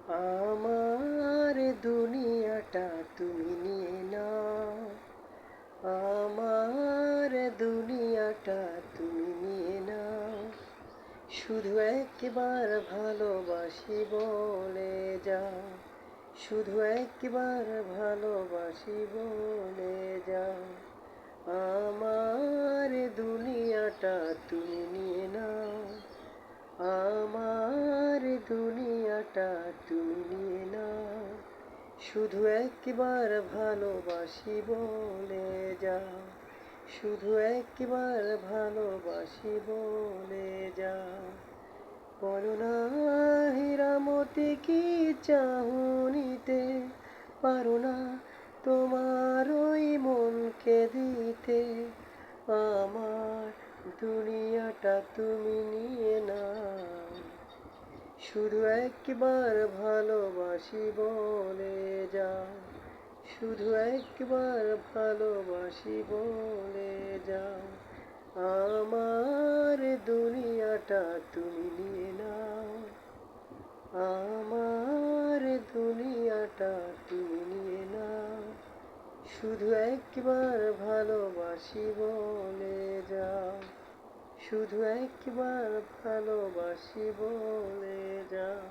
আমার দুনিয়াটা তুমি নিয়ে নাও, আমার দুনিয়াটা তুমি নিয়ে নাও। শুধু একবার ভালোবাসি বলে যাও, শুধু একবার ভালোবাসি বলে যাও। আমার দুনিয়াটা তুমি নিয়ে নাও, আমার দুনিয়াটা তুমি নিয়ে নাও। শুধু একবার ভালোবাসি বলে যাও, শুধু একবার ভালোবাসি বলে যাও। বলো না হীরামতি কি চাহনিতে পারো না তোমার ওই মনকে দিতে। আমার দুনিয়াটা তুমি নিয়ে নাও, শুধু একবার ভালোবাসি বলে যাও, শুধু একবার ভালোবাসি বলে যাও। আমার দুনিয়াটা তুমি নিয়ে নাও, আমার দুনিয়াটা তুমি নিয়ে নাও। শুধু একবার ভালোবাসি বলে যাও, শুধু একবার ভালোবাসি বলে যাও।